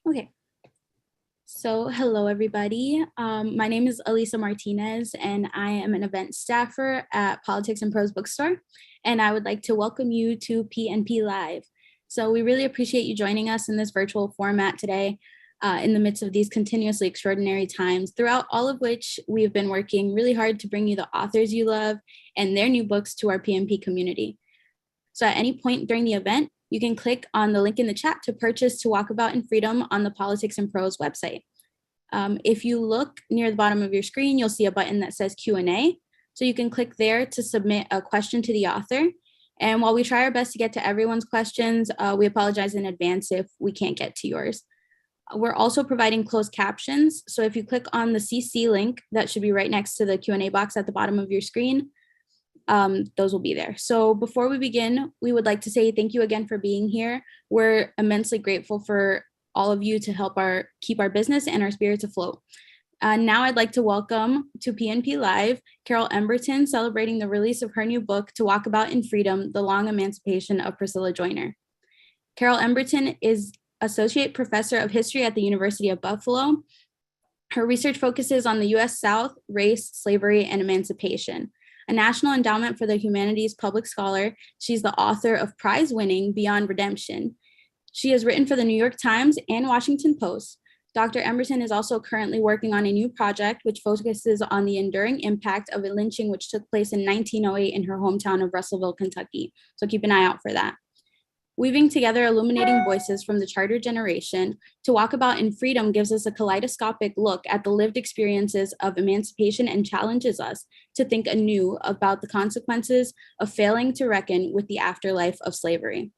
Okay, so hello everybody. My name is Elisa Martinez and I am an event staffer at Politics and Prose Bookstore. And I would like to welcome you to PNP Live. So we really appreciate you joining us in this virtual format today in the midst of these continuously extraordinary times, throughout all of which we have been working really hard to bring you the authors you love and their new books to our PNP community. So at any point during the event, you can click on the link in the chat to purchase To Walk About in Freedom on the Politics and Prose website. If you look near the bottom of your screen, you'll see a button that says Q&A. So you can click there to submit a question to the author. And while we try our best to get to everyone's questions, we apologize in advance if we can't get to yours. We're also providing closed captions. So if you click on the CC link, that should be right next to the Q&A box at the bottom of your screen. Those will be there. So before we begin, we would like to say thank you again for being here. We're immensely grateful for all of you to help keep our business and our spirits afloat. Now I'd like to welcome to PNP Live, Carole Emberton, celebrating the release of her new book, To Walk About in Freedom, The Long Emancipation of Priscilla Joyner. Carole Emberton is Associate Professor of History at the University of Buffalo. Her research focuses on the U.S. South, race, slavery, and emancipation. A National Endowment for the Humanities public scholar, she's the author of prize-winning Beyond Redemption. She has written for the New York Times and Washington Post. Dr. Emberton is also currently working on a new project which focuses on the enduring impact of a lynching which took place in 1908 in her hometown of Russellville, Kentucky. So keep an eye out for that. Weaving together illuminating voices from the charter generation, To Walk About in Freedom gives us a kaleidoscopic look at the lived experiences of emancipation and challenges us to think anew about the consequences of failing to reckon with the afterlife of slavery.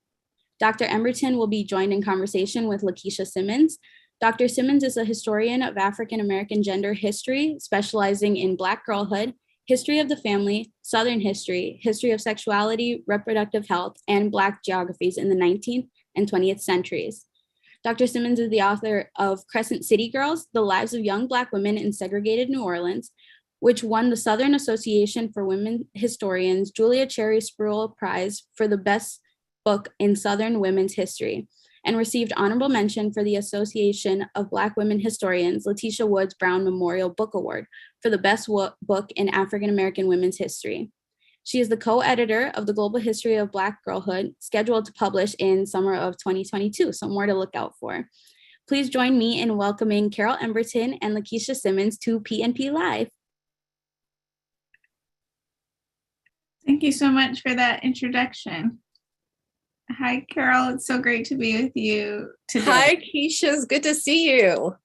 Dr. Emberton will be joined in conversation with LaKisha Simmons. Dr. Simmons is a historian of African American gender history, specializing in Black girlhood, history of the family, Southern history, history of sexuality, reproductive health, and Black geographies in the 19th and 20th centuries. Dr. Simmons is the author of Crescent City Girls, The Lives of Young Black Women in Segregated New Orleans, which won the Southern Association for Women Historians Julia Cherry Spruill Prize for the best book in Southern women's history, and received honorable mention for the Association of Black Women Historians Letitia Woods Brown Memorial Book Award for the best book in African American women's history. She is the co-editor of the Global History of Black Girlhood, scheduled to publish in summer of 2022, so more to look out for. Please join me in welcoming Carole Emberton and LaKisha Simmons to PNP Live. Thank you so much for that introduction. Hi, Carole. It's so great to be with you today. Hi, Keisha. It's good to see you.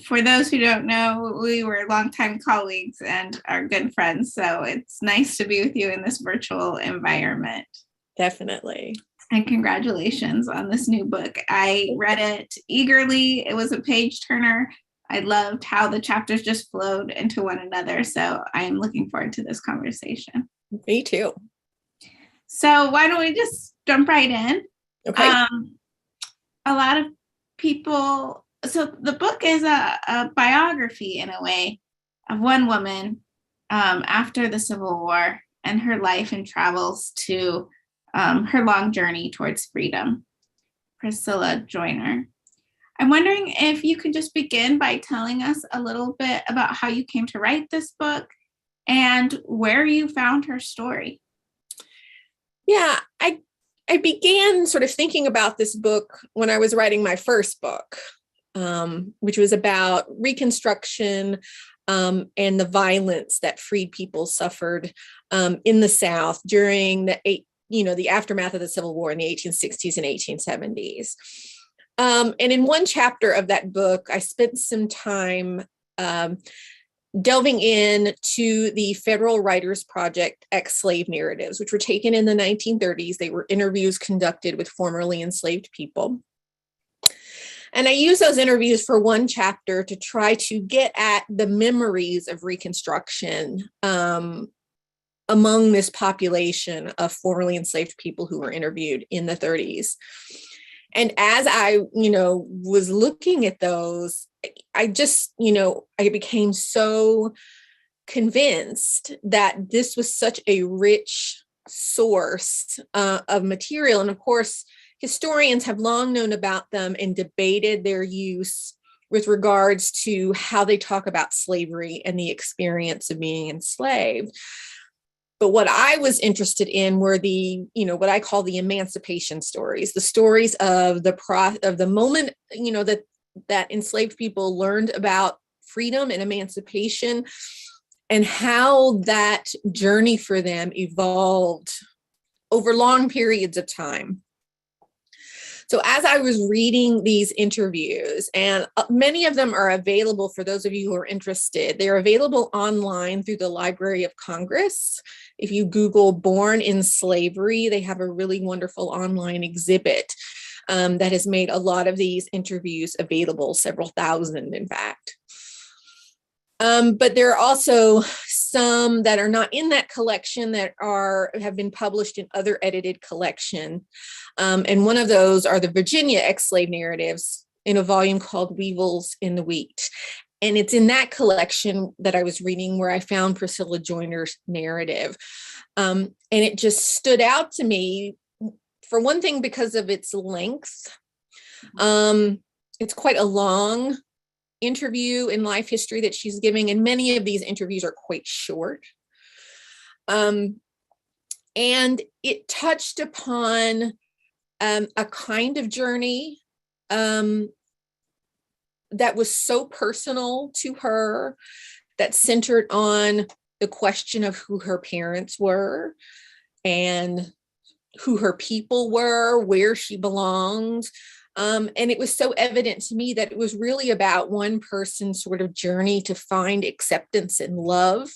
For those who don't know, we were longtime colleagues and are good friends. So it's nice to be with you in this virtual environment. Definitely. And congratulations on this new book. I read it eagerly. It was a page turner. I loved how the chapters just flowed into one another. So I'm looking forward to this conversation. Me too. So why don't we just jump right in? Okay. A lot of people, so the book is a biography in a way of one woman after the Civil War and her life and travels to her long journey towards freedom, Priscilla Joyner. I'm wondering if you could just begin by telling us a little bit about how you came to write this book and where you found her story. Yeah, I began sort of thinking about this book when I was writing my first book, which was about Reconstruction and the violence that freed people suffered in the South during the aftermath of the Civil War in the 1860s and 1870s. And in one chapter of that book, I spent some time delving in to the Federal Writers Project ex-slave narratives, which were taken in the 1930s. They were interviews conducted with formerly enslaved people. And I used those interviews for one chapter to try to get at the memories of Reconstruction among this population of formerly enslaved people who were interviewed in the 30s. And as I, was looking at those, I just, I became so convinced that this was such a rich source of material. And of course, historians have long known about them and debated their use with regards to how they talk about slavery and the experience of being enslaved. But what I was interested in were the, what I call the emancipation stories, the stories of the moment, that enslaved people learned about freedom and emancipation, and how that journey for them evolved over long periods of time. So as I was reading these interviews, and many of them are available for those of you who are interested, they're available online through the Library of Congress. If you Google Born in Slavery, they have a really wonderful online exhibit that has made a lot of these interviews available, several thousand, in fact. But there are also some that are not in that collection that have been published in other edited collection. And one of those are the Virginia ex-slave narratives in a volume called Weevils in the Wheat. And it's in that collection that I was reading where I found Priscilla Joyner's narrative. And it just stood out to me, for one thing, because of its length. It's quite a long interview in life history that she's giving, and many of these interviews are quite short. And it touched upon a kind of journey that was so personal to her, that centered on the question of who her parents were and who her people were, where she belonged. And it was so evident to me that it was really about one person's sort of journey to find acceptance and love,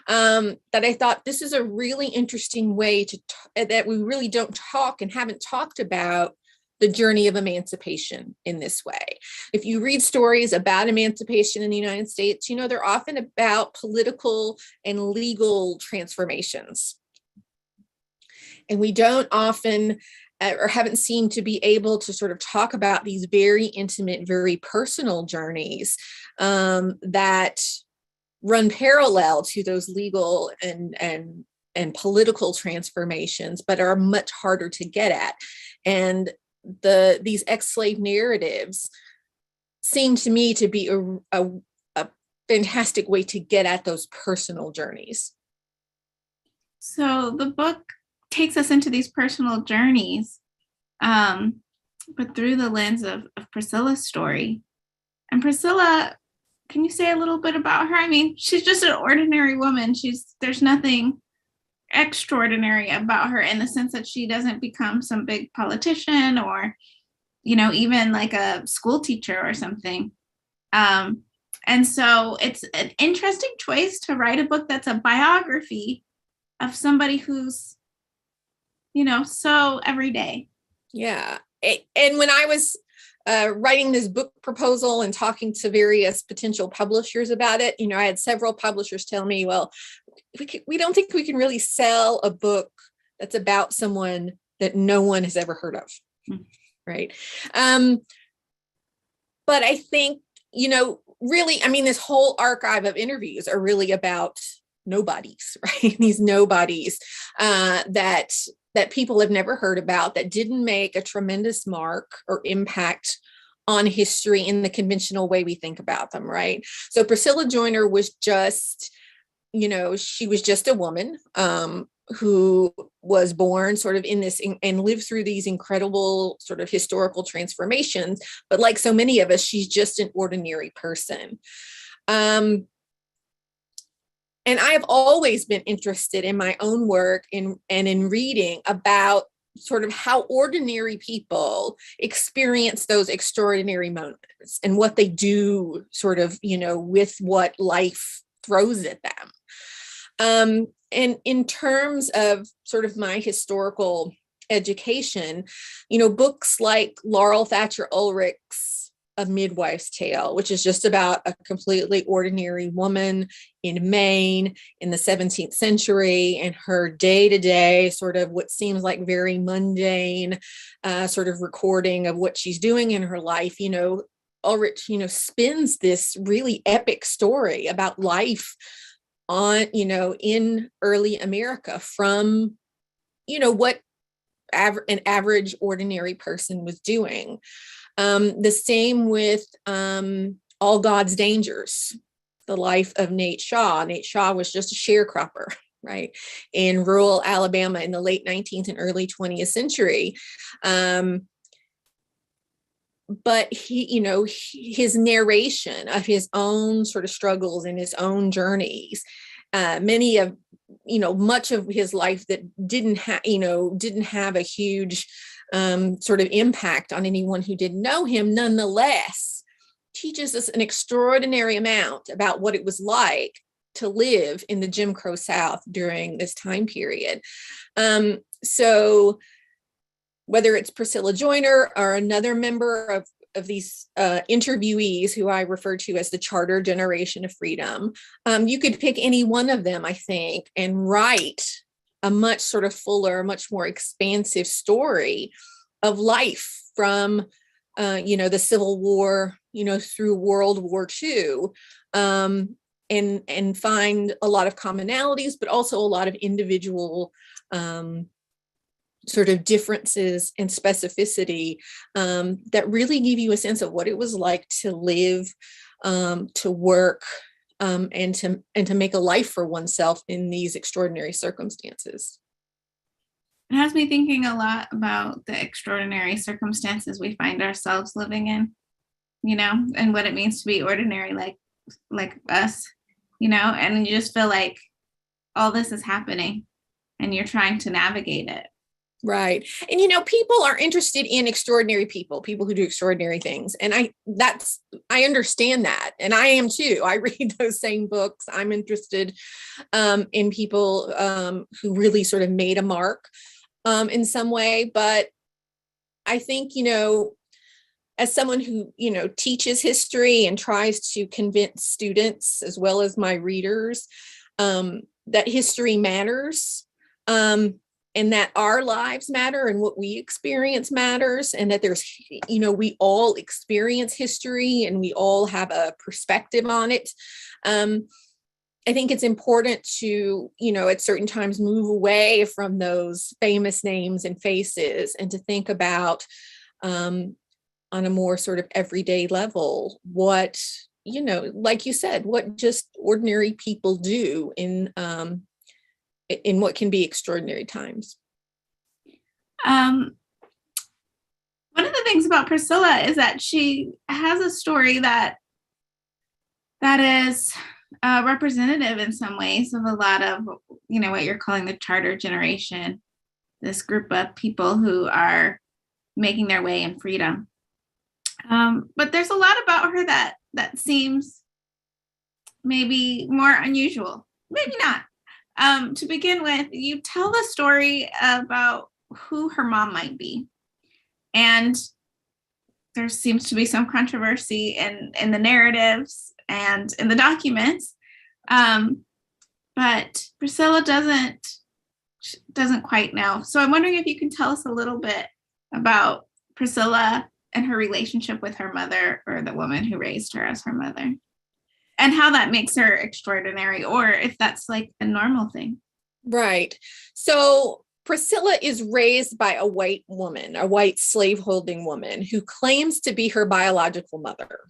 that I thought this is a really interesting way that we really don't talk and haven't talked about the journey of emancipation in this way. If you read stories about emancipation in the United States, they're often about political and legal transformations. And we don't often or haven't seemed to be able to sort of talk about these very intimate, very personal journeys that run parallel to those legal and political transformations, but are much harder to get at. And these ex-slave narratives seem to me to be a fantastic way to get at those personal journeys. So the book takes us into these personal journeys, but through the lens of Priscilla's story. And Priscilla, can you say a little bit about her? I mean, she's just an ordinary woman. There's nothing extraordinary about her in the sense that she doesn't become some big politician or, even like a school teacher or something. And so it's an interesting choice to write a book that's a biography of somebody who's, so everyday. Yeah. And when I was writing this book proposal and talking to various potential publishers about it, I had several publishers tell me, well, we don't think we can really sell a book that's about someone that no one has ever heard of. Mm-hmm. Right. But I think, really, this whole archive of interviews are really about nobodies, right? These nobodies that people have never heard about, that didn't make a tremendous mark or impact on history in the conventional way we think about them, right? So Priscilla Joyner was just, she was just a woman who was born sort of in this and lived through these incredible sort of historical transformations. But like so many of us, she's just an ordinary person. And I have always been interested in my own work and in reading about sort of how ordinary people experience those extraordinary moments and what they do sort of, with what life throws at them. And in terms of sort of my historical education, books like Laurel Thatcher Ulrich's A Midwife's Tale, which is just about a completely ordinary woman in Maine in the 17th century and her day-to-day sort of what seems like very mundane sort of recording of what she's doing in her life. Ulrich, spins this really epic story about life in early America from, what an average, ordinary person was doing. The same with All God's Dangers, the life of Nate Shaw. Nate Shaw was just a sharecropper, right, in rural Alabama in the late 19th and early 20th century. But his narration of his own sort of struggles and his own journeys, much of his life that didn't have a huge sort of impact on anyone who didn't know him, nonetheless teaches us an extraordinary amount about what it was like to live in the Jim Crow South during this time period. So whether it's Priscilla Joyner or another member of these interviewees who I refer to as the Charter Generation of Freedom, you could pick any one of them, I think, and write a much sort of fuller, much more expansive story of life from, the Civil War, through World War II, and find a lot of commonalities, but also a lot of individual sort of differences and specificity that really give you a sense of what it was like to live, to work, and to make a life for oneself in these extraordinary circumstances. It has me thinking a lot about the extraordinary circumstances we find ourselves living in, and what it means to be ordinary, like us, and you just feel like all this is happening and you're trying to navigate it. Right. And, people are interested in extraordinary people who do extraordinary things. And I understand that. And I am too. I read those same books. I'm interested in people who really sort of made a mark in some way. But I think, as someone who, teaches history and tries to convince students as well as my readers that history matters, and that our lives matter and what we experience matters, and that there's, we all experience history and we all have a perspective on it. I think it's important to, at certain times move away from those famous names and faces and to think about on a more sort of everyday level what, like you said, what just ordinary people do in what can be extraordinary times. One of the things about Priscilla is that she has a story that is representative in some ways of a lot of, what you're calling the Charter Generation, this group of people who are making their way in freedom. But there's a lot about her that seems maybe more unusual, maybe not. To begin with, you tell the story about who her mom might be. And there seems to be some controversy in the narratives and in the documents. But Priscilla doesn't quite know. So I'm wondering if you can tell us a little bit about Priscilla and her relationship with her mother, or the woman who raised her as her mother, and how that makes her extraordinary, or if that's like a normal thing. Right. So Priscilla is raised by a white woman, a white slaveholding woman who claims to be her biological mother.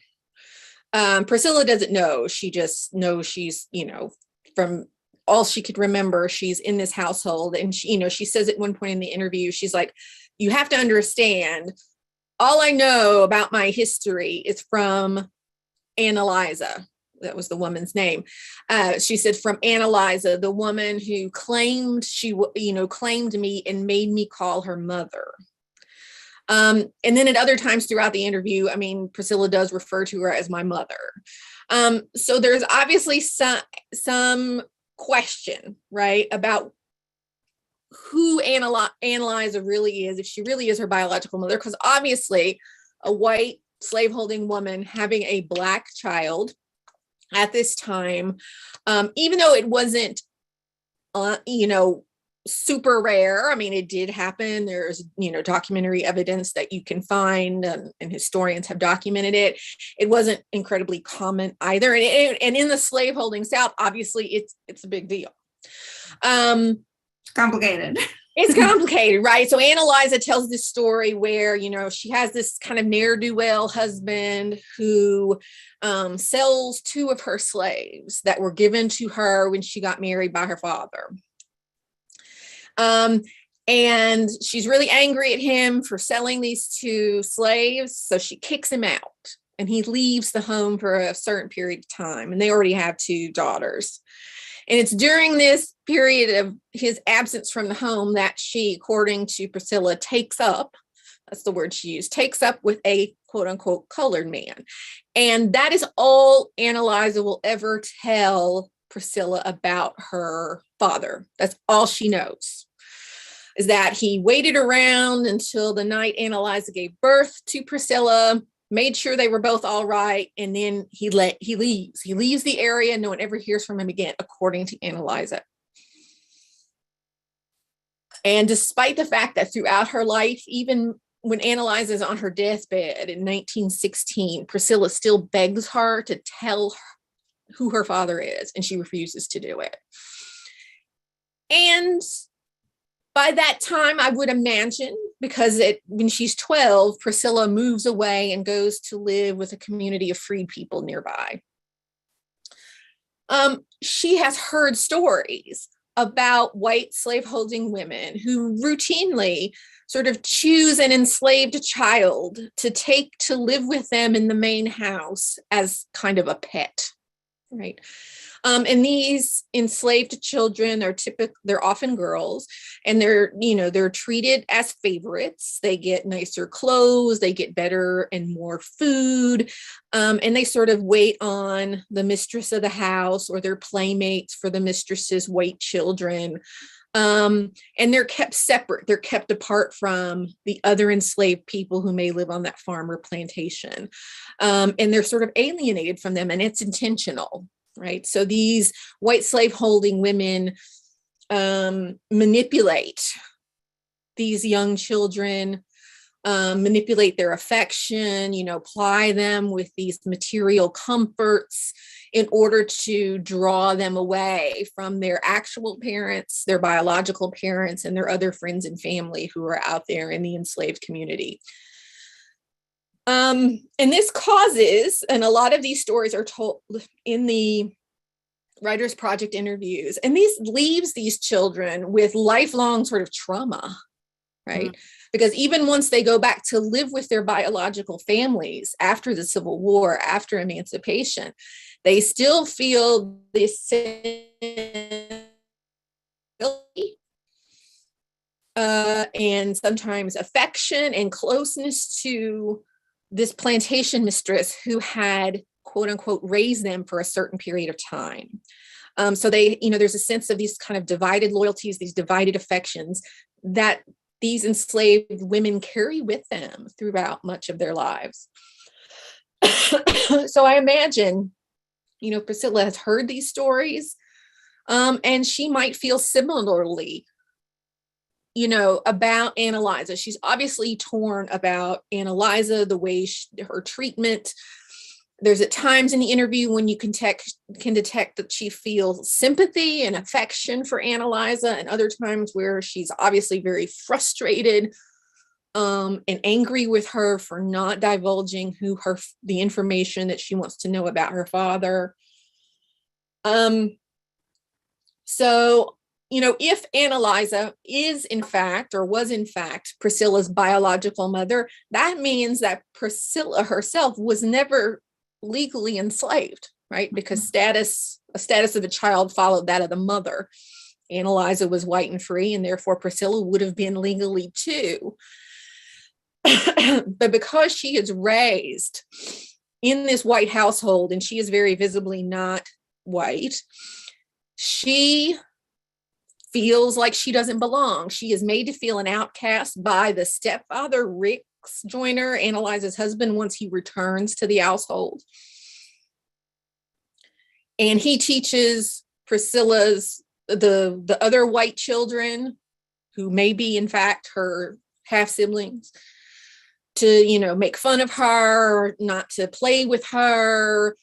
Priscilla doesn't know. She just knows she's, from all she could remember, she's in this household. And she says at one point in the interview, she's like, you have to understand, all I know about my history is from Anna Eliza. That was the woman's name. She said, from Anna Eliza, the woman who claimed claimed me and made me call her mother. And then at other times throughout the interview, Priscilla does refer to her as my mother. So there's obviously some question, right, about who Anna Eliza really is, if she really is her biological mother, because obviously a white slaveholding woman having a Black child at this time, even though it wasn't, super rare. It did happen. There's, documentary evidence that you can find, and historians have documented it. It wasn't incredibly common either. And in the slaveholding South, obviously it's a big deal. Complicated. It's complicated, right? So Annalisa tells this story where, she has this kind of ne'er-do-well husband who sells two of her slaves that were given to her when she got married by her father. And she's really angry at him for selling these two slaves. So she kicks him out and he leaves the home for a certain period of time. And they already have two daughters. And it's during this period of his absence from the home that she, according to Priscilla, takes up, that's the word she used, takes up with a quote unquote colored man. And that is all Annalisa will ever tell Priscilla about her father. That's all she knows, is that he waited around until the night Annalisa gave birth to Priscilla, made sure they were both all right, and then he leaves. He leaves the area. No one ever hears from him again, according to Annalisa. And despite the fact that throughout her life, even when Annalisa is on her deathbed in 1916, Priscilla still begs her to tell her who her father is, and she refuses to do it. And by that time, I would imagine, because when she's 12, Priscilla moves away and goes to live with a community of freed people nearby. She has heard stories about white slaveholding women who routinely sort of choose an enslaved child to take to live with them in the main house as kind of a pet, right? And these enslaved children they're often girls, and they're treated as favorites. They get nicer clothes, they get better and more food, and they sort of wait on the mistress of the house or their playmates for the mistress's white children. And they're kept separate. They're kept apart from the other enslaved people who may live on that farm or plantation. And they're sort of alienated from them, and it's intentional. Right. So these white slaveholding women manipulate these young children, manipulate their affection, ply them with these material comforts in order to draw them away from their actual parents, their biological parents, and their other friends and family who are out there in the enslaved community. And this causes, and a lot of these stories are told in the Writers Project interviews, and these leaves these children with lifelong sort of trauma, right? Mm-hmm. Because even once they go back to live with their biological families after the Civil War, after emancipation, they still feel this and sometimes affection and closeness to this plantation mistress who had, quote unquote, raised them for a certain period of time. So they, there's a sense of these kind of divided loyalties, these divided affections that these enslaved women carry with them throughout much of their lives. So I imagine, Priscilla has heard these stories, and she might feel similarly about Annalisa. She's obviously torn about Annalisa, the way her treatment. There's at times in the interview when you can detect that she feels sympathy and affection for Annalisa, and other times where she's obviously very frustrated and angry with her for not divulging the information that she wants to know about her father. So if Annalisa is in fact, or was in fact, Priscilla's biological mother, that means that Priscilla herself was never legally enslaved, right? Because a status of a child followed that of the mother. Annalisa was white and free, and therefore Priscilla would have been legally too. But because she is raised in this white household, and she is very visibly not white, she feels like she doesn't belong. She is made to feel an outcast by the stepfather, Rex Joyner, Annalisa's husband, once he returns to the household. And he teaches Priscilla's, the other white children, who may be in fact her half siblings, to, make fun of her, not to play with her,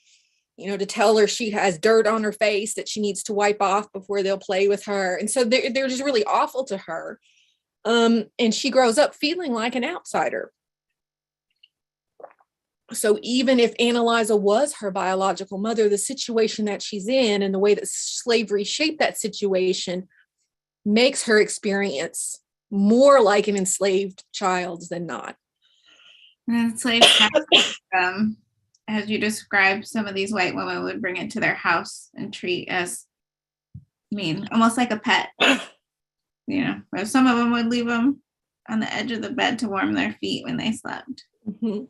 to tell her she has dirt on her face that she needs to wipe off before they'll play with her. And so they're just really awful to her. And she grows up feeling like an outsider. So even if Annalisa was her biological mother, the situation that she's in and the way that slavery shaped that situation makes her experience more like an enslaved child than not. And enslaved, as you described, some of these white women would bring it to their house and treat as, almost like a pet. Or some of them would leave them on the edge of the bed to warm their feet when they slept. Mm-hmm.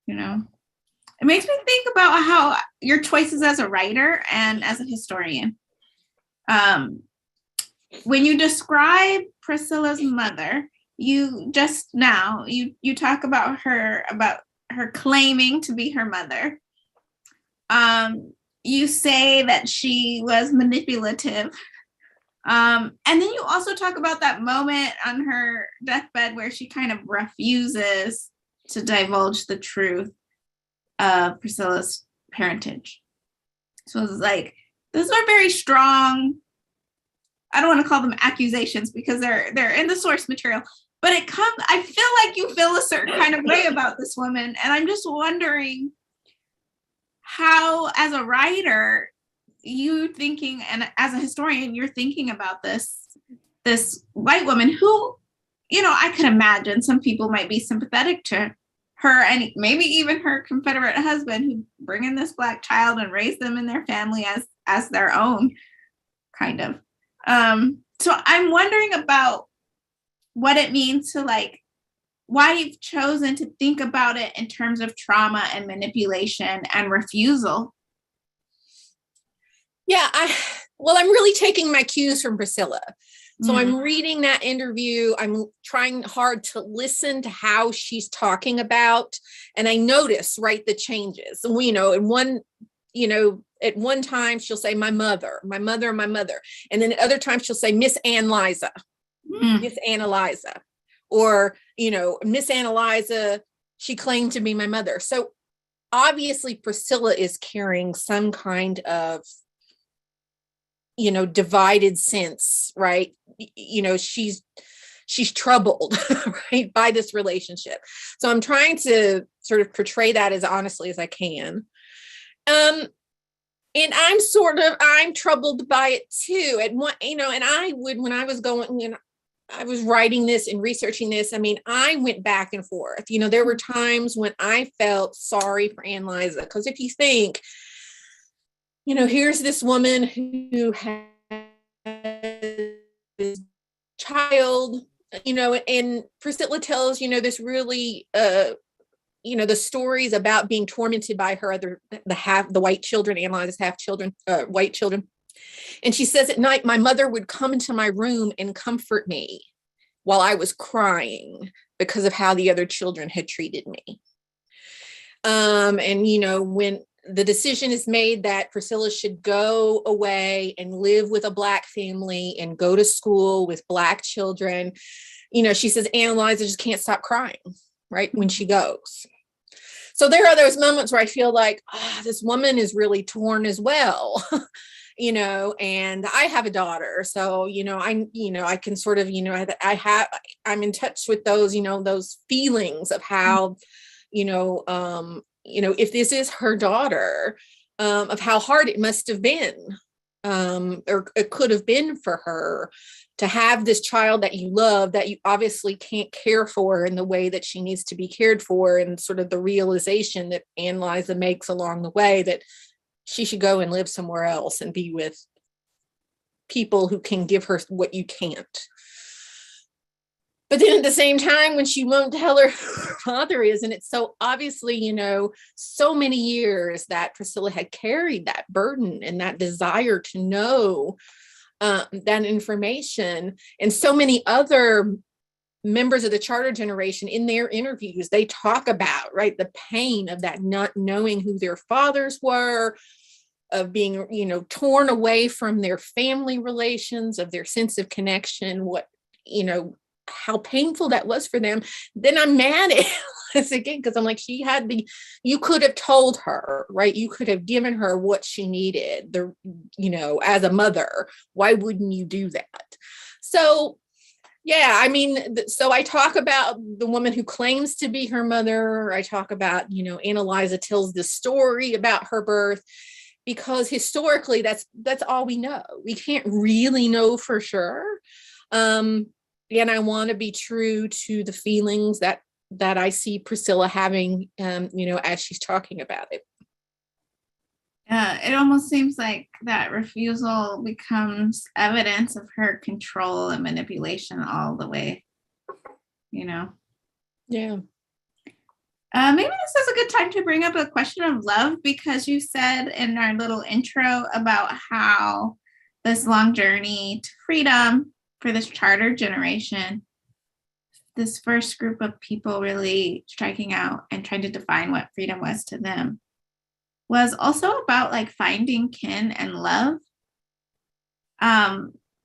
It makes me think about how your choices as a writer and as a historian. When you describe Priscilla's mother, you talk about her claiming to be her mother. You say that she was manipulative. And then you also talk about that moment on her deathbed where she kind of refuses to divulge the truth of Priscilla's parentage. So it's like, those are very strong, I don't want to call them accusations because they're in the source material, but I feel like you feel a certain kind of way about this woman. And I'm just wondering how, as a writer, you thinking, and as a historian, you're thinking about this white woman who, I could imagine some people might be sympathetic to her and maybe even her Confederate husband who bring in this Black child and raise them in their family as their own, kind of. So I'm wondering about what it means to why you've chosen to think about it in terms of trauma and manipulation and refusal. Yeah, I'm really taking my cues from Priscilla. So I'm reading that interview. I'm trying hard to listen to how she's talking about, and I notice, the changes. And at one time she'll say my mother. And then at other times she'll say Miss Annalisa, Miss Annalisa, or, Miss Annalisa, she claimed to be my mother. So obviously Priscilla is carrying some kind of, divided sense, right? She's troubled, right, by this relationship. So I'm trying to sort of portray that as honestly as I can. And I'm troubled by it too. And and when I was writing this and researching this, I went back and forth. There were times when I felt sorry for Annalisa, because if you think, here's this woman who has this child, and Priscilla tells, this really, the stories about being tormented by the white children, Annalisa's half children, white children. And she says at night, my mother would come into my room and comfort me while I was crying because of how the other children had treated me. And, when the decision is made that Priscilla should go away and live with a Black family and go to school with Black children, she says, Annalisa just can't stop crying, right, when she goes. So there are those moments where I feel like, this woman is really torn as well, and I have a daughter. So, I can sort of, I'm in touch with those, those feelings of how, if this is her daughter, of how hard it must have been, or it could have been for her to have this child that you love, that you obviously can't care for in the way that she needs to be cared for, and sort of the realization that Annalisa makes along the way that she should go and live somewhere else and be with people who can give her what you can't. But then at the same time, when she won't tell her who her father is, and it's so obviously, so many years that Priscilla had carried that burden and that desire to know that information. And so many other members of the charter generation in their interviews, they talk about, the pain of that not knowing who their fathers were, of being, torn away from their family relations, of their sense of connection, how painful that was for them. Then I'm mad at Alice again, because I'm like, you could have told her, right? You could have given her what she needed, as a mother. Why wouldn't you do that? So Yeah, I mean, so I talk about the woman who claims to be her mother. I talk about, Annalisa tells the story about her birth because historically that's all we know. We can't really know for sure. And I want to be true to the feelings that I see Priscilla having, as she's talking about it. It almost seems like that refusal becomes evidence of her control and manipulation all the way, you know. Yeah. Maybe this is a good time to bring up a question of love, because you said in our little intro about how this long journey to freedom for this charter generation, this first group of people really striking out and trying to define what freedom was to them, was also about like finding kin and love.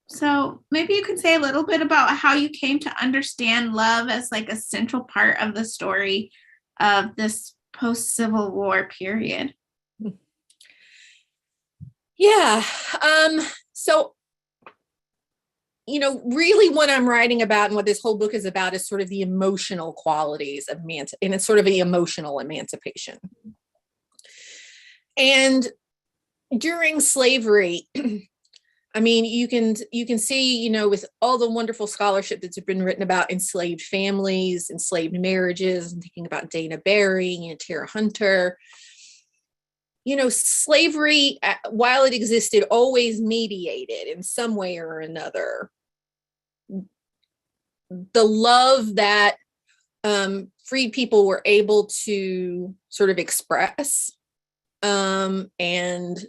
So maybe you can say a little bit about how you came to understand love as like a central part of the story of this post-Civil War period. Yeah. So, really what I'm writing about and what this whole book is about is sort of the emotional qualities of and it's sort of the emotional emancipation. And during slavery, I mean, you can see, with all the wonderful scholarship that's been written about enslaved families, enslaved marriages, and thinking about Dana Barry and Tara Hunter. Slavery, while it existed, always mediated in some way or another the love that freed people were able to sort of express and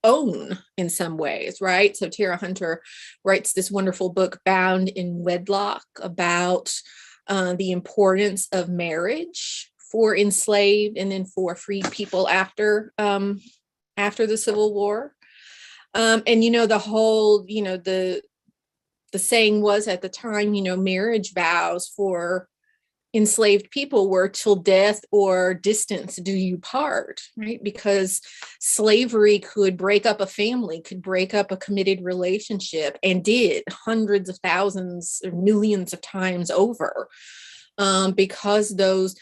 own in some ways, right? So Tara Hunter writes this wonderful book, Bound in Wedlock, about the importance of marriage for enslaved and then for freed people after the Civil War. And the whole, the saying was at the time, marriage vows for enslaved people were till death or distance do you part, right? Because slavery could break up a family, could break up a committed relationship, and did hundreds of thousands or millions of times over, because those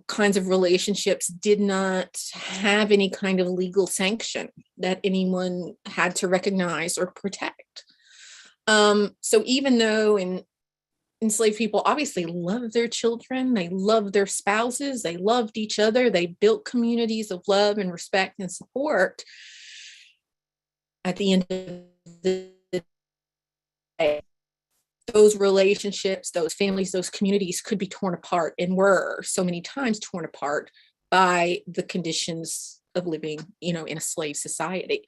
kinds of relationships did not have any kind of legal sanction that anyone had to recognize or protect. So even though enslaved people obviously loved their children, they loved their spouses, they loved each other, they built communities of love and respect and support, at the end of the day, those relationships, those families, those communities could be torn apart, and were so many times torn apart by the conditions of living, in a slave society.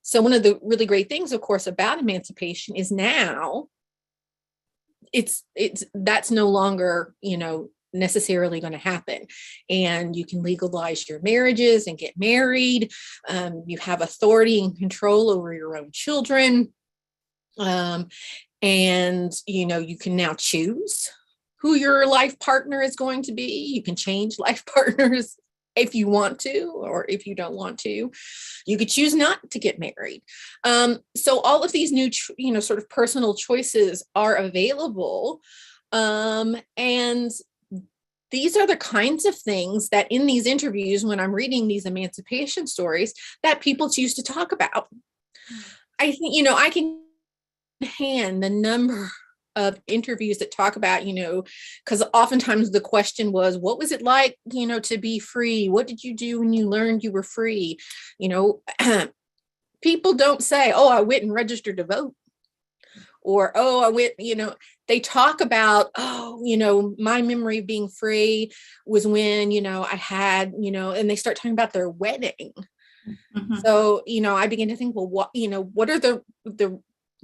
So one of the really great things, of course, about emancipation is now that's no longer, necessarily going to happen. And you can legalize your marriages and get married. You have authority and control over your own children. And, you can now choose who your life partner is going to be. You can change life partners if you want to, or if you don't want to. You could choose not to get married. So all of these new, sort of personal choices are available. And these are the kinds of things that in these interviews, when I'm reading these emancipation stories, that people choose to talk about. I think, I can hand the number of interviews that talk about, because oftentimes the question was, what was it like, to be free? What did you do when you learned you were free? People don't say, oh, I went and registered to vote. Or, oh, I went, they talk about, oh, my memory of being free was when, I had, and they start talking about their wedding. Mm-hmm. So, I begin to think, well, what are the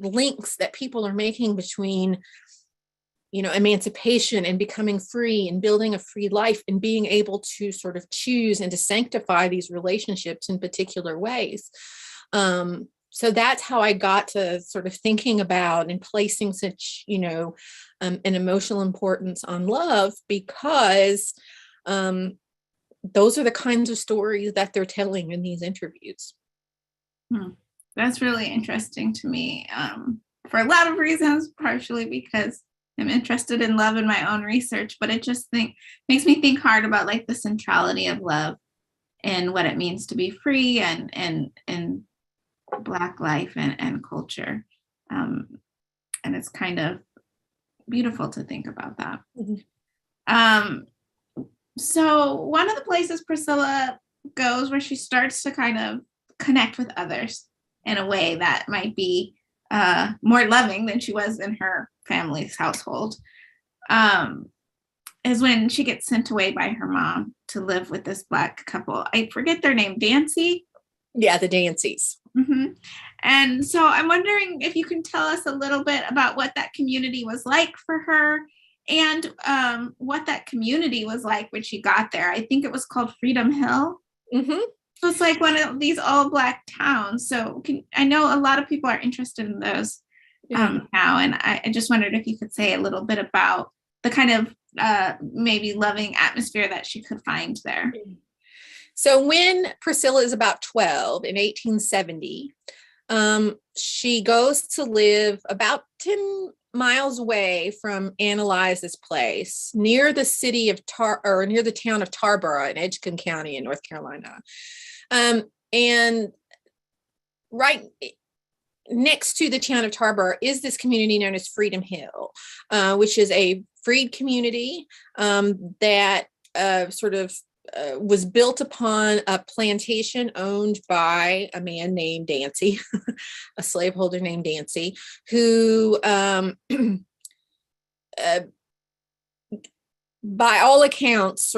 links that people are making between, emancipation and becoming free and building a free life and being able to sort of choose and to sanctify these relationships in particular ways. So that's how I got to sort of thinking about and placing such, an emotional importance on love, because those are the kinds of stories that they're telling in these interviews. That's really interesting to me. for a lot of reasons, partially because I'm interested in love in my own research, but it just makes me think hard about like the centrality of love and what it means to be free and Black life and culture. And it's kind of beautiful to think about that. Mm-hmm. So one of the places Priscilla goes where she starts to kind of connect with others in a way that might be more loving than she was in her family's household, is when she gets sent away by her mom to live with this Black couple. I forget their name, Dancy? Yeah, the Dancys. Mm-hmm. And so I'm wondering if you can tell us a little bit about what that community was like for her and what that community was like when she got there. I think it was called Freedom Hill. Mm-hmm. So it's like one of these all Black towns. So I know a lot of people are interested in those now. And I just wondered if you could say a little bit about the kind of maybe loving atmosphere that she could find there. So when Priscilla is about 12 in 1870, she goes to live about 10 miles away from Annalise's place, near the city of near the town of Tarboro in Edgecombe County in North Carolina. And right next to the town of Tarboro is this community known as Freedom Hill, which is a freed community that was built upon a plantation owned by a man named Dancy, a slaveholder named Dancy, who, by all accounts,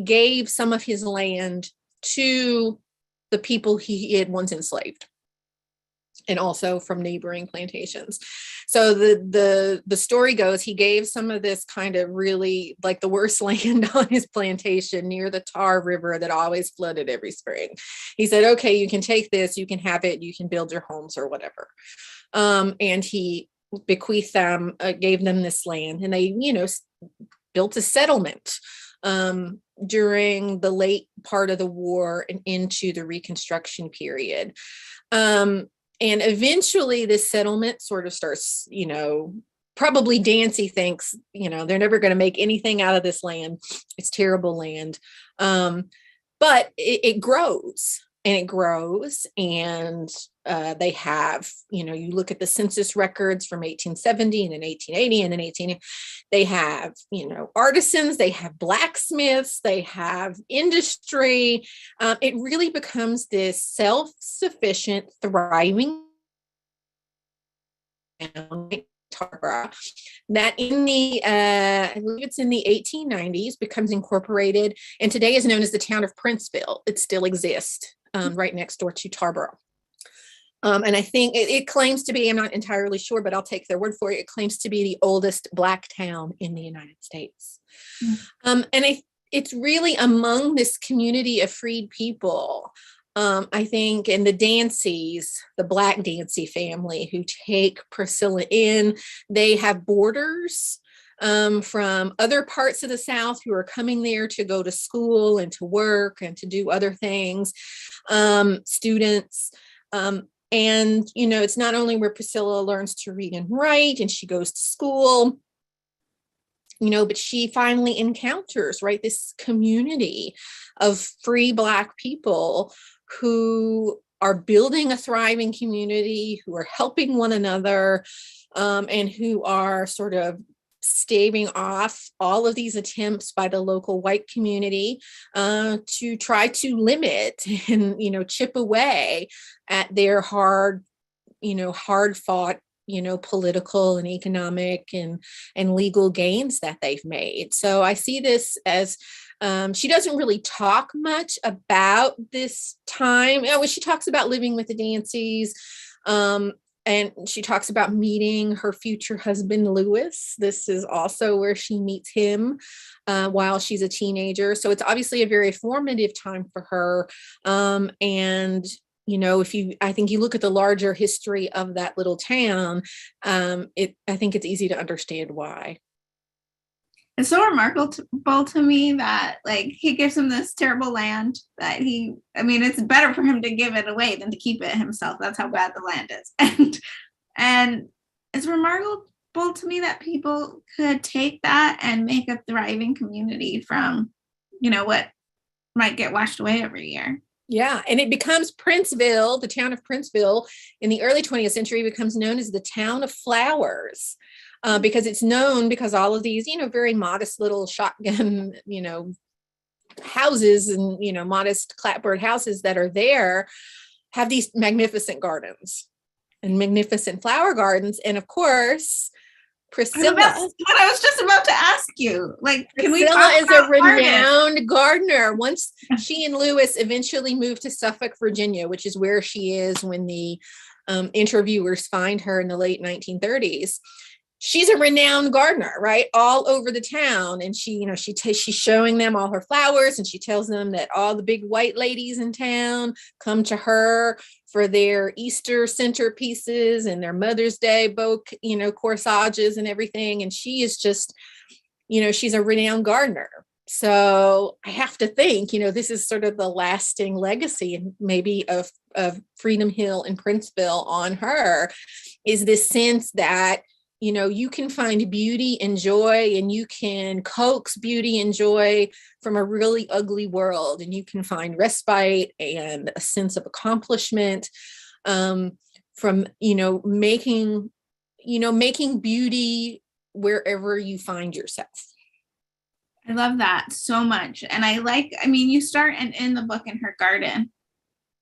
gave some of his land to the people he had once enslaved, and also from neighboring plantations. So the story goes, he gave some of this kind of really like the worst land on his plantation near the Tar River that always flooded every spring. He said, okay, you can take this, you can have it, you can build your homes or whatever. And he bequeathed them, gave them this land, and they, built a settlement during the late part of the war and into the Reconstruction period. And eventually this settlement sort of starts, probably Dancy thinks, they're never going to make anything out of this land. It's terrible land. But it grows and it grows. And they have, you look at the census records from 1870 and then 1880 and then 1880, they have, artisans, they have blacksmiths, they have industry. It really becomes this self-sufficient, thriving town, Tarboro, that in the, I believe it's in the 1890s, becomes incorporated and today is known as the town of Princeville. It still exists right next door to Tarboro. And I think it claims to be, I'm not entirely sure, but I'll take their word for it. It claims to be the oldest Black town in the United States. And it's really among this community of freed people, I think, and the Dancys, the Black Dancy family who take Priscilla in, they have boarders from other parts of the South who are coming there to go to school and to work and to do other things, students. And, it's not only where Priscilla learns to read and write and she goes to school, but she finally encounters, right, this community of free Black people who are building a thriving community, who are helping one another, and who are sort of staving off all of these attempts by the local white community to try to limit and, chip away at their hard fought, political and economic and legal gains that they've made. So I see this as she doesn't really talk much about this time. When she talks about living with the Dancys, and she talks about meeting her future husband, Lewis. This is also where she meets him while she's a teenager. So it's obviously a very formative time for her. And, I think you look at the larger history of that little town, I think it's easy to understand why. It's so remarkable to me that he gives him this terrible land that it's better for him to give it away than to keep it himself. That's how bad the land is. And And it's remarkable to me that people could take that and make a thriving community from, what might get washed away every year. Yeah, and it becomes Princeville, the town of Princeville in the early 20th century becomes known as the town of flowers. Because it's known because all of these, very modest little shotgun, houses and, modest clapboard houses that are there have these magnificent gardens and magnificent flower gardens. And of course, Priscilla. That's what I was just about to ask you. Like, can we Priscilla talk is a about renowned gardener. Once she and Lewis eventually moved to Suffolk, Virginia, which is where she is when the interviewers find her in the late 1930s. She's a renowned gardener, right? All over the town. And she, she's showing them all her flowers, and she tells them that all the big white ladies in town come to her for their Easter centerpieces and their Mother's Day bouquet, corsages and everything. And she is just, she's a renowned gardener. So I have to think, this is sort of the lasting legacy and maybe of Freedom Hill and Princeville on her, is this sense that you can find beauty and joy, and you can coax beauty and joy from a really ugly world, and you can find respite and a sense of accomplishment from making beauty wherever you find yourself. I love that so much. And you start and end the book in her garden,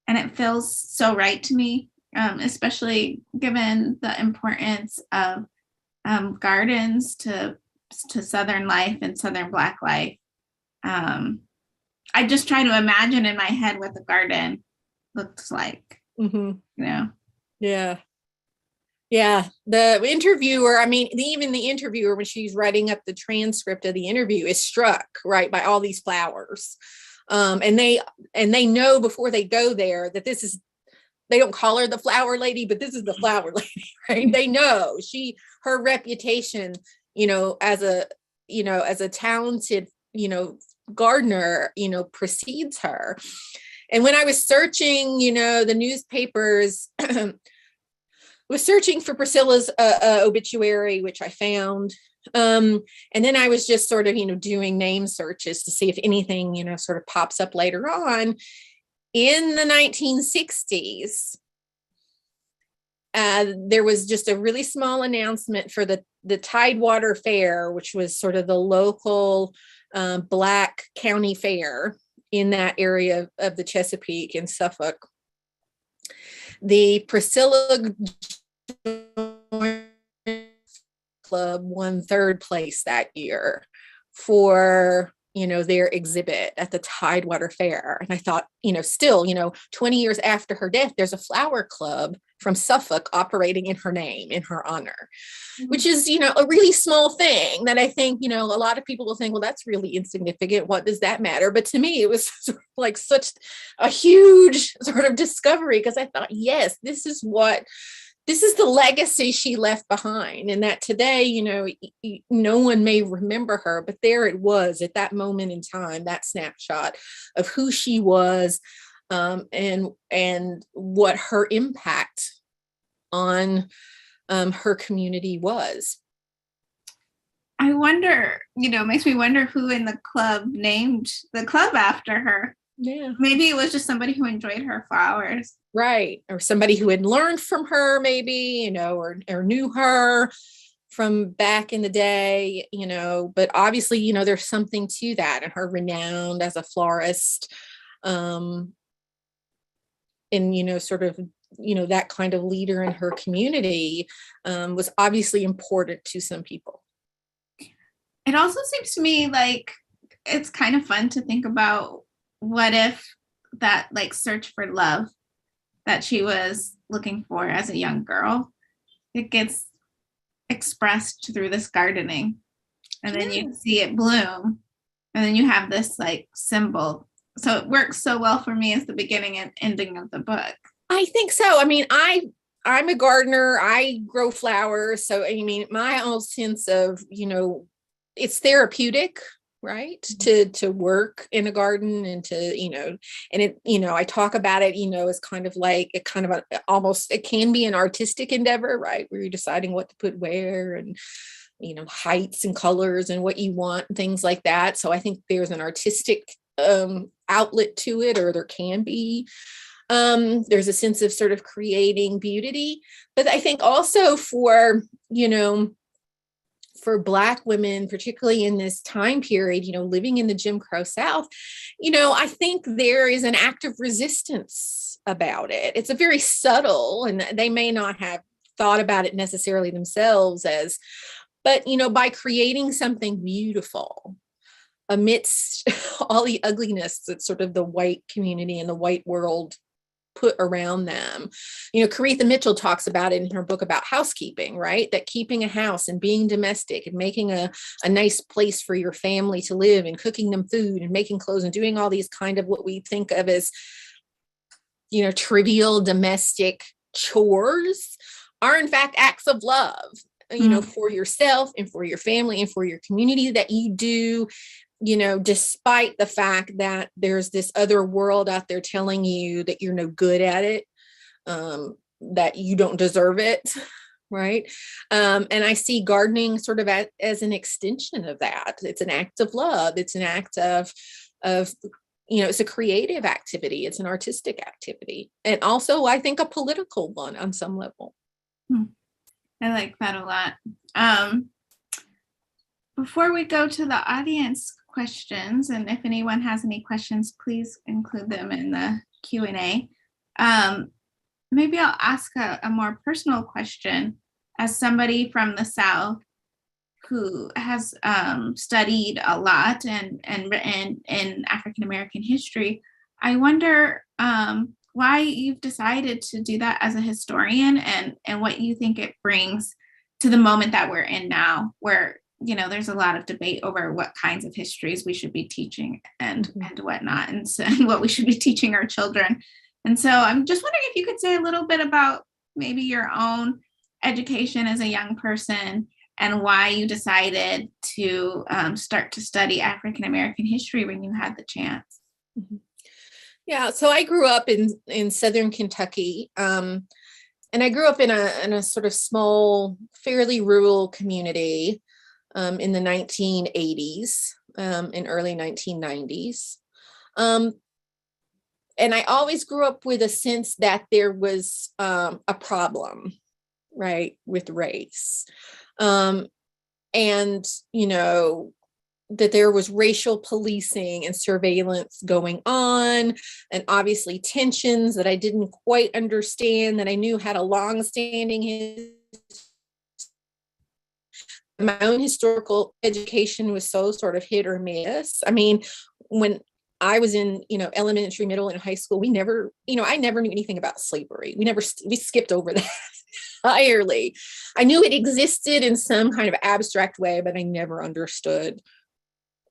and it feels so right to me, especially given the importance of gardens to Southern life and Southern Black life. I just try to imagine in my head what the garden looks like. Mm-hmm. Yeah. The interviewer, even the interviewer, when she's writing up the transcript of the interview, is struck, right, by all these flowers. And they know before they go there that they don't call her the flower lady, but this is the flower lady, right? They know her reputation, as a talented, gardener, precedes her. And when I was searching, the newspapers, was searching for Priscilla's obituary, which I found. And then I was just sort of, doing name searches to see if anything, sort of pops up later on. In the 1960s, there was just a really small announcement for the Tidewater Fair, which was sort of the local Black county fair in that area of the Chesapeake and Suffolk. The Priscilla Club won third place that year for their exhibit at the Tidewater Fair. And I thought, still, 20 years after her death, there's a flower club from Suffolk operating in her name, in her honor, which is, a really small thing that I think, a lot of people will think, well, that's really insignificant. What does that matter? But to me, it was sort of like such a huge sort of discovery, because I thought, yes, this is the legacy she left behind, and that today, no one may remember her, but there it was at that moment in time, that snapshot of who she was, and what her impact on her community was. I wonder, makes me wonder who in the club named the club after her. Yeah. Maybe it was just somebody who enjoyed her flowers. Right. Or somebody who had learned from her, maybe, or knew her from back in the day, but obviously, there's something to that, and her renowned as a florist, and, sort of, that kind of leader in her community, was obviously important to some people. It also seems to me like it's kind of fun to think about what if that search for love that she was looking for as a young girl, it gets expressed through this gardening, and then you see it bloom, and then you have this symbol. So it works so well for me as the beginning and ending of the book. I think so. I'm a gardener. I grow flowers. So, my own sense of, it's therapeutic right? To work in a garden and and it, I talk about it, as kind of like it kind of almost, it can be an artistic endeavor, right? Where you're deciding what to put where and, heights and colors and what you want, and things like that. So I think there's an artistic outlet to it, or there can be. There's a sense of sort of creating beauty, but I think also for Black women, particularly in this time period, living in the Jim Crow South, I think there is an act of resistance about it. It's a very subtle, and they may not have thought about it necessarily themselves but by creating something beautiful amidst all the ugliness that sort of the white community and the white world put around them. Caretha Mitchell talks about it in her book about housekeeping, right? That keeping a house and being domestic and making a nice place for your family to live and cooking them food and making clothes and doing all these kind of what we think of as, trivial domestic chores are in fact acts of love, for yourself and for your family and for your community that you do, despite the fact that there's this other world out there telling you that you're no good at it, that you don't deserve it. Right. And I see gardening sort of as an extension of that. It's an act of love. It's an act of, it's a creative activity. It's an artistic activity. And also, I think, a political one on some level. I like that a lot. Before we go to the audience questions, and if anyone has any questions, please include them in the Q&A. Maybe I'll ask a more personal question. As somebody from the South who has studied a lot and written in African American history, I wonder why you've decided to do that as a historian, and what you think it brings to the moment that we're in now, where there's a lot of debate over what kinds of histories we should be teaching and whatnot, and what we should be teaching our children. And so I'm just wondering if you could say a little bit about maybe your own education as a young person and why you decided to start to study African American history when you had the chance. Yeah, so I grew up in Southern Kentucky, and I grew up in a sort of small, fairly rural community in the 1980s and early 1990s. And I always grew up with a sense that there was a problem, right, with race. And, that there was racial policing and surveillance going on, and obviously tensions that I didn't quite understand, that I knew had a long-standing history. My own historical education was so sort of hit or miss. I mean, when I was in, elementary, middle, and high school, we never, I never knew anything about slavery. We skipped over that entirely. I knew it existed in some kind of abstract way, but I never understood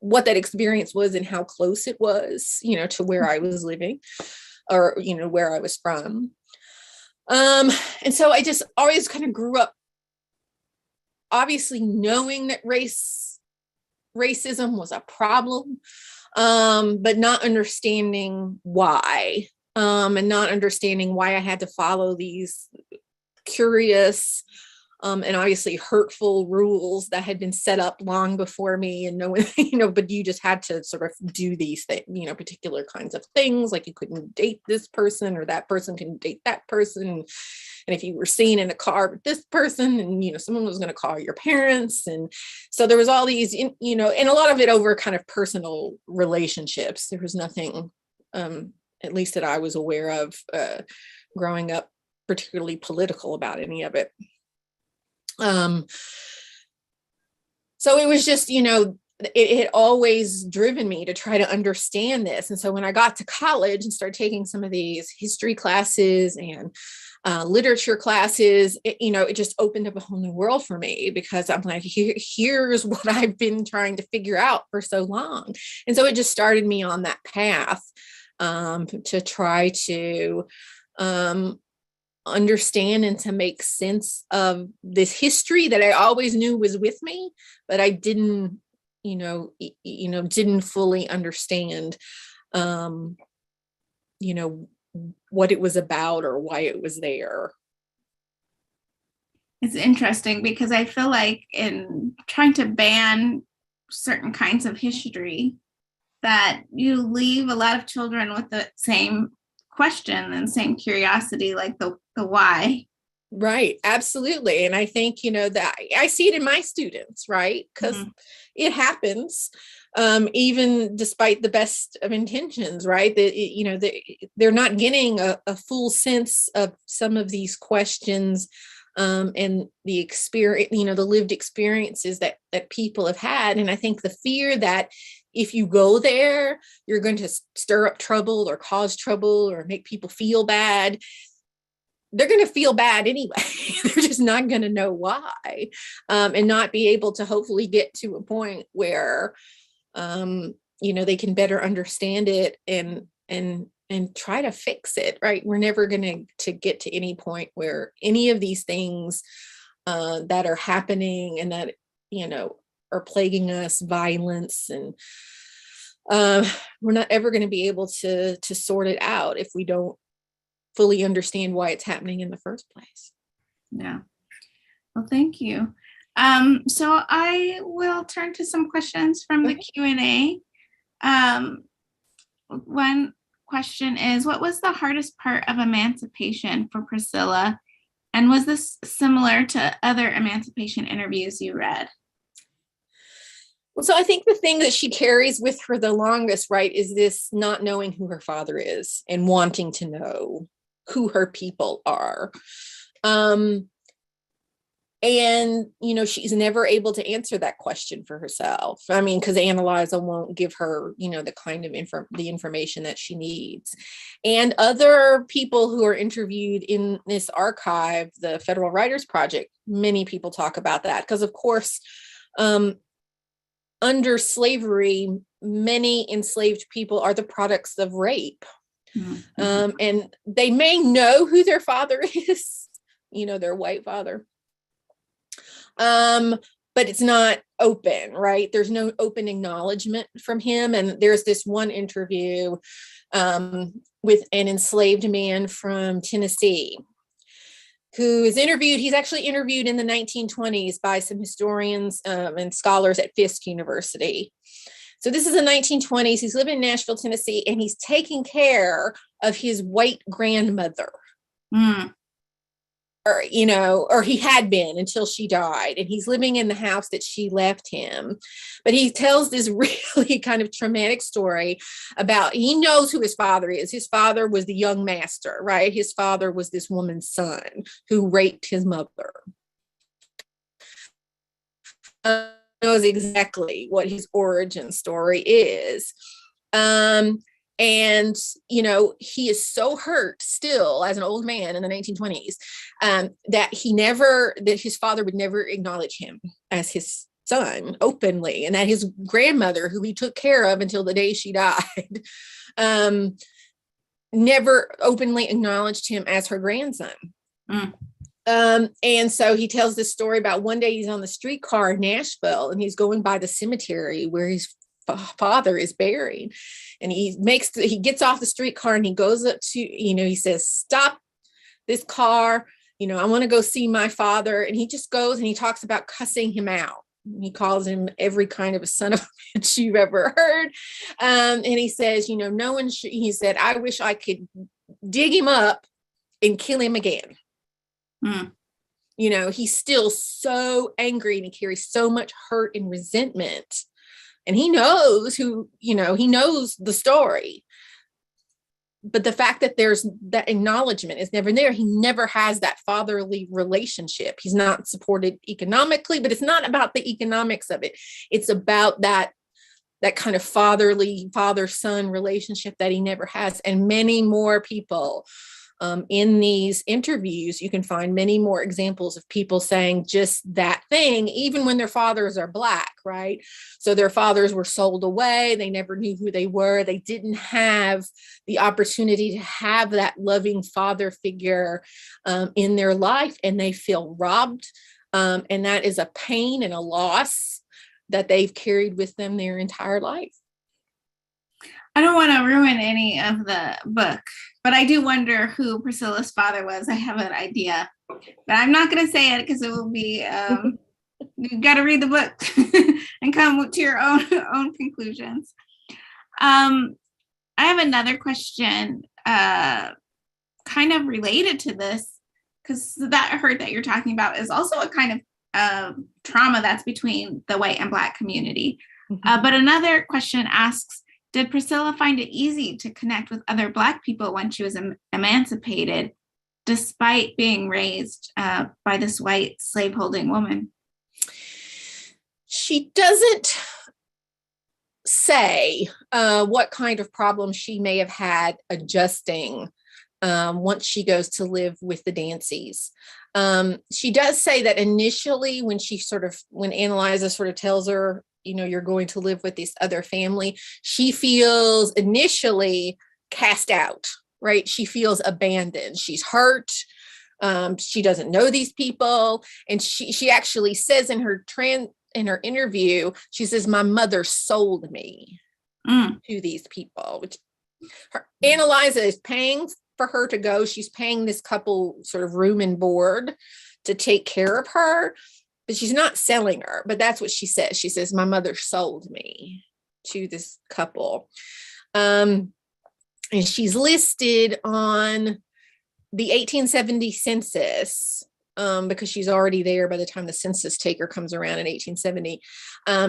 what that experience was and how close it was, to where I was living or, where I was from. And so I just always kind of grew up obviously knowing that racism was a problem, but not understanding why, and not understanding why I had to follow these curious and obviously hurtful rules that had been set up long before me, and no one, but you just had to sort of do these things, particular kinds of things, like you couldn't date this person or that person couldn't date that person. And if you were seen in a car with this person, and, someone was going to call your parents. And so there was all these, and a lot of it over kind of personal relationships. There was nothing, at least that I was aware of growing up, particularly political about any of it. So it was just, it had always driven me to try to understand this. And so when I got to college and started taking some of these history classes and literature classes, it just opened up a whole new world for me, because I'm like, here's what I've been trying to figure out for so long. And so it just started me on that path to try to understand and to make sense of this history that I always knew was with me, but I didn't didn't fully understand, you know, what it was about or why it was there. It's interesting because I feel like in trying to ban certain kinds of history, that you leave a lot of children with the same question and same curiosity, like the why. Right, absolutely. And I think, that I see it in my students, right? Because it happens, even despite the best of intentions, right? They're not getting a full sense of some of these questions, and the experience, the lived experiences that people have had. And I think the fear that if you go there, you're going to stir up trouble or cause trouble or make people feel bad. They're going to feel bad anyway. They're just not going to know why, and not be able to hopefully get to a point where, they can better understand it and try to fix it. Right. We're never going to get to any point where any of these things that are happening and that, are plaguing us, violence, and we're not ever going to be able to sort it out if we don't fully understand why it's happening in the first place. Yeah. Well, thank you. So I will turn to some questions from the Q&A. One question is, what was the hardest part of emancipation for Priscilla? And was this similar to other emancipation interviews you read? Well, so I think the thing that she carries with her the longest, right, is this not knowing who her father is and wanting to know who her people are. And, she's never able to answer that question for herself. I mean, because Annalisa won't give her, the kind of the information that she needs. And other people who are interviewed in this archive, the Federal Writers Project, many people talk about that because, of course, under slavery, many enslaved people are the products of rape. Mm-hmm. And they may know who their father is, their white father. But it's not open, right? There's no open acknowledgement from him. And there's this one interview with an enslaved man from Tennessee who is interviewed. He's actually interviewed in the 1920s by some historians and scholars at Fisk University. So this is the 1920s. He's living in Nashville, Tennessee, and he's taking care of his white grandmother. Or he had been until she died, and he's living in the house that she left him. But he tells this really kind of traumatic story about, he knows who his father is. His father was the young master, right? His father was this woman's son who raped his mother. Knows exactly what his origin story is. And, he is so hurt still as an old man in the 1920s that his father would never acknowledge him as his son openly, and that his grandmother, who he took care of until the day she died, never openly acknowledged him as her grandson. And so he tells this story about one day he's on the streetcar in Nashville and he's going by the cemetery where his father is buried. And he gets off the streetcar and he goes up to, he says, "Stop this car. I want to go see my father." And he just goes and he talks about cussing him out. He calls him every kind of a son of a bitch you've ever heard. And he says, no one should, he said, "I wish I could dig him up and kill him again." He's still so angry and he carries so much hurt and resentment. And he knows he knows the story. But the fact that there's that acknowledgement is never there. He never has that fatherly relationship. He's not supported economically, but it's not about the economics of it. It's about that kind of father-son relationship that he never has. And many more people in these interviews, you can find many more examples of people saying just that thing, even when their fathers are Black, right? So their fathers were sold away. They never knew who they were. They didn't have the opportunity to have that loving father figure in their life, and they feel robbed. And that is a pain and a loss that they've carried with them their entire life. I don't want to ruin any of the book, but I do wonder who Priscilla's father was. I have an idea, but I'm not going to say it because it will be, you got to read the book and come to your own conclusions. I have another question kind of related to this, because that hurt that you're talking about is also a kind of trauma that's between the white and Black community. But another question asks, did Priscilla find it easy to connect with other Black people when she was emancipated, despite being raised by this white slaveholding woman? She doesn't say what kind of problem she may have had adjusting once she goes to live with the Dancies. She does say that initially when Annalisa sort of tells her, you're going to live with this other family, she feels initially cast out, right? She feels abandoned. She's hurt. She doesn't know these people. And she actually says in her interview, she says, my mother sold me to these people, which Annalisa is paying for her to go. She's paying this couple sort of room and board to take care of her, but she's not selling her. But that's what she says. She says, my mother sold me to this couple. And she's listed on the 1870 census because she's already there by the time the census taker comes around in 1870.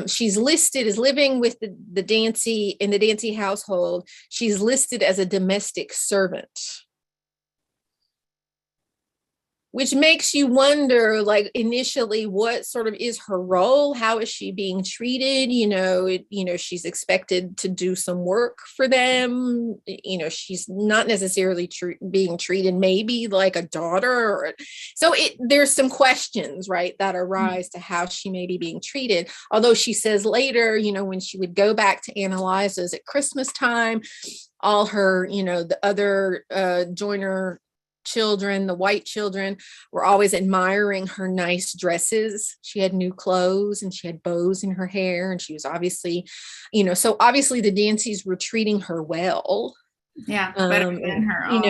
She's listed as living with the Dancy in the Dancy household. She's listed as a domestic servant, which makes you wonder, like, initially, what sort of is her role? How is she being treated? She's expected to do some work for them. She's not necessarily being treated maybe like a daughter. There's some questions, right, that arise to how she may be being treated. Although she says later, when she would go back to Annalisa's at Christmas time, all her, the other Joyner children, the white children, were always admiring her nice dresses. She had new clothes and she had bows in her hair, and she was obviously, so obviously the Dancys were treating her well. Yeah, better than her own.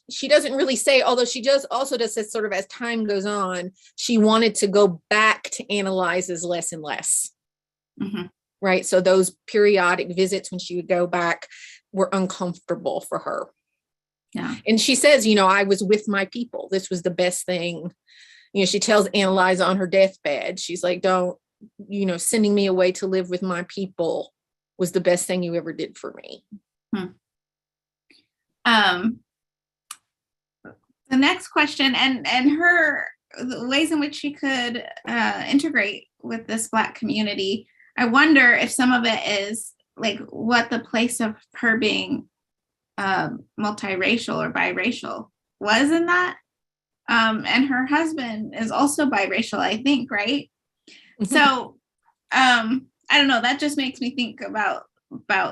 She doesn't really say, although she also does say sort of as time goes on, she wanted to go back to Annalisa's less and less. Mm-hmm. Right. So those periodic visits when she would go back were uncomfortable for her. Yeah. And she says, I was with my people. This was the best thing. She tells Annalisa on her deathbed, she's like, don't, sending me away to live with my people was the best thing you ever did for me. The next question and the ways in which she could integrate with this Black community. I wonder if some of it is like what the place of her being multiracial or biracial was in that. And her husband is also biracial, I think, right? Mm-hmm. So I don't know, that just makes me think about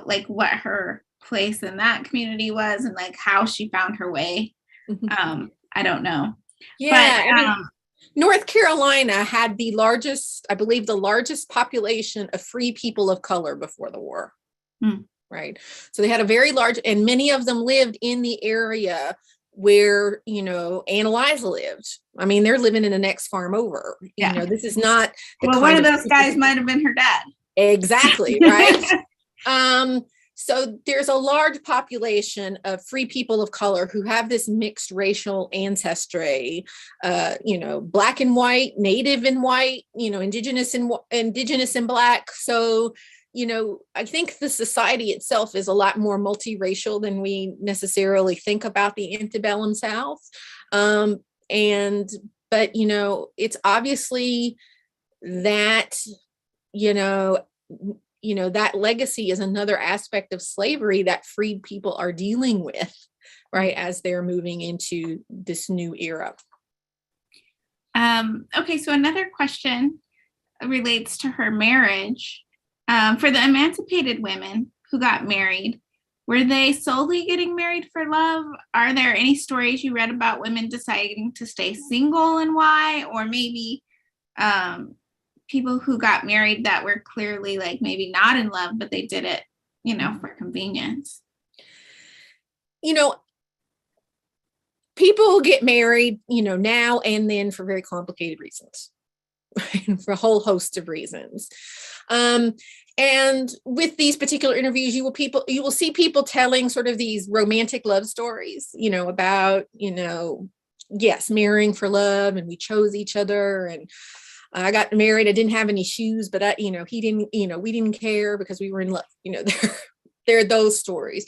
like what her place in that community was and like how she found her way. Mm-hmm. I don't know. Yeah. But, North Carolina had the largest population of free people of color before the war. Right. So they had a very large, and many of them lived in the area where, Annalisa lived. I mean, they're living in the next farm over. Yeah. This is not. One of those guys might have been her dad. Exactly. Right. So there's a large population of free people of color who have this mixed racial ancestry, Black and white, Native and white, Indigenous and Black. So, I think the society itself is a lot more multiracial than we necessarily think about the antebellum South. But it's obviously that, that legacy is another aspect of slavery that freed people are dealing with, right, as they're moving into this new era. Okay, so another question relates to her marriage. For the emancipated women who got married, Were they solely getting married for love? Are there any stories you read about women deciding to stay single and why? Or maybe people who got married that were clearly like maybe not in love, but they did it, for convenience? You know, people get married, now and then for very complicated reasons, right? For a whole host of reasons. And with these particular interviews, you will see people telling sort of these romantic love stories, about, yes, marrying for love, and we chose each other, and I got married. I didn't have any shoes, but he didn't, we didn't care because we were in love. There are those stories.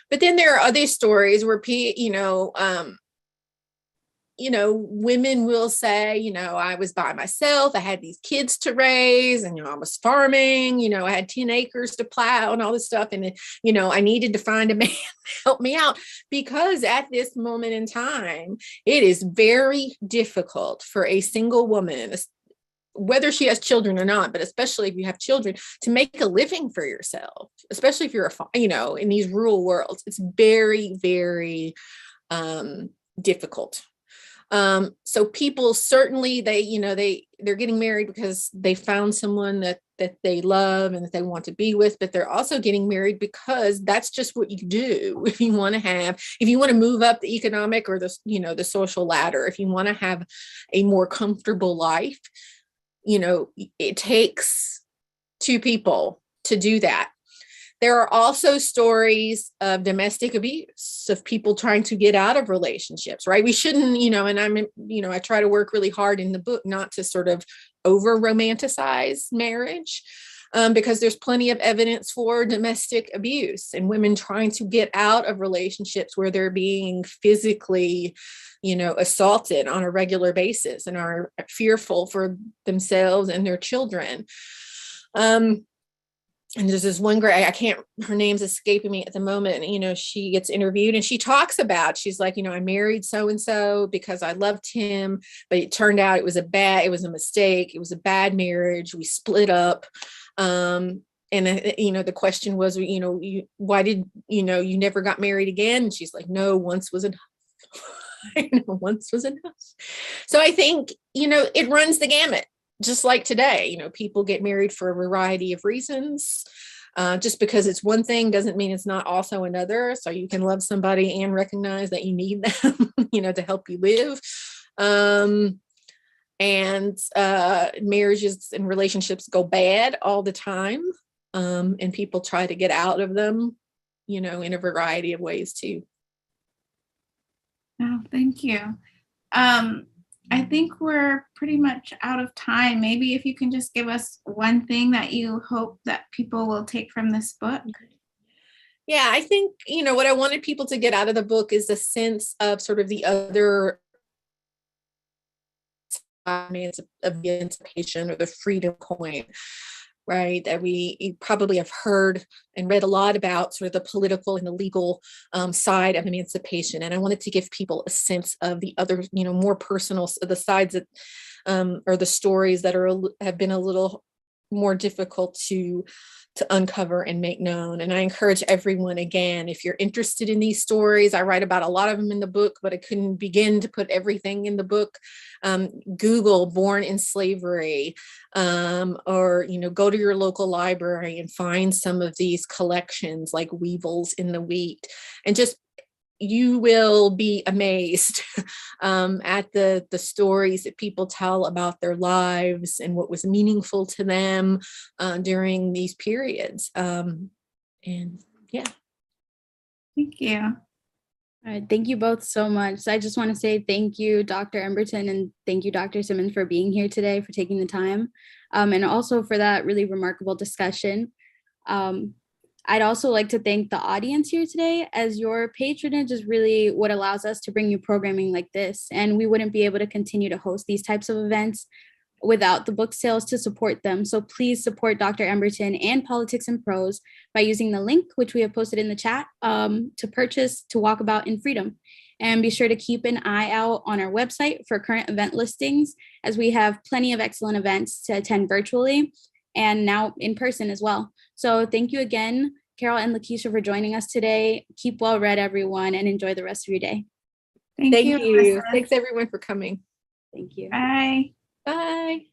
But then there are other stories where women will say, I was by myself. I had these kids to raise, and, I was farming, I had 10 acres to plow and all this stuff. And, I needed to find a man to help me out, because at this moment in time, it is very difficult for a single woman, whether she has children or not, but especially if you have children, to make a living for yourself, especially if you're in these rural worlds. It's very, very difficult. So people certainly, they're getting married because they found someone that they love and that they want to be with, but they're also getting married because that's just what you do. If you want to move up the economic or the social ladder, if you want to have a more comfortable life, it takes two people to do that. There are also stories of domestic abuse, of people trying to get out of relationships, right? We shouldn't, and I try to work really hard in the book not to sort of over romanticize marriage, because there's plenty of evidence for domestic abuse and women trying to get out of relationships where they're being physically, assaulted on a regular basis and are fearful for themselves and their children. And there's this one girl, her name's escaping me at the moment. She gets interviewed and she talks about, she's like, I married so-and-so because I loved him, but it turned out it was a mistake. It was a bad marriage. We split up. And the question was, why did, you never got married again? And she's like, no, once was enough. Once was enough. So I think, it runs the gamut. Just like today, people get married for a variety of reasons. Just because it's one thing doesn't mean it's not also another. So you can love somebody and recognize that you need them, to help you live. And marriages and relationships go bad all the time. And people try to get out of them, in a variety of ways too. Oh, thank you. I think we're pretty much out of time. Maybe if you can just give us one thing that you hope that people will take from this book. Yeah, I think, what I wanted people to get out of the book is a sense of sort of the other of emancipation, or the freedom coin, right? That you probably have heard and read a lot about, sort of the political and the legal side of emancipation. And I wanted to give people a sense of the other, more personal, the sides that, or the stories that have been a little more difficult to uncover and make known. And I encourage everyone, again, if you're interested in these stories, I write about a lot of them in the book, but I couldn't begin to put everything in the book. Google Born in Slavery, or, go to your local library and find some of these collections like Weevils in the Wheat, and just, you will be amazed at the stories that people tell about their lives and what was meaningful to them during these periods. And yeah. Thank you. All right, thank you both so much. So I just want to say thank you, Dr. Emberton, and thank you, Dr. Simmons, for being here today, for taking the time, and also for that really remarkable discussion. I'd also like to thank the audience here today, as your patronage is really what allows us to bring you programming like this. And we wouldn't be able to continue to host these types of events without the book sales to support them. So please support Dr. Emberton and Politics and Prose by using the link, which we have posted in the chat, to purchase To Walk About in Freedom. And be sure to keep an eye out on our website for current event listings, as we have plenty of excellent events to attend virtually and now in person as well. So thank you again, Carole and LaKisha for joining us today. Keep well read, everyone, and enjoy the rest of your day. Thank you. Thanks everyone for coming. Thank you. Bye. Bye.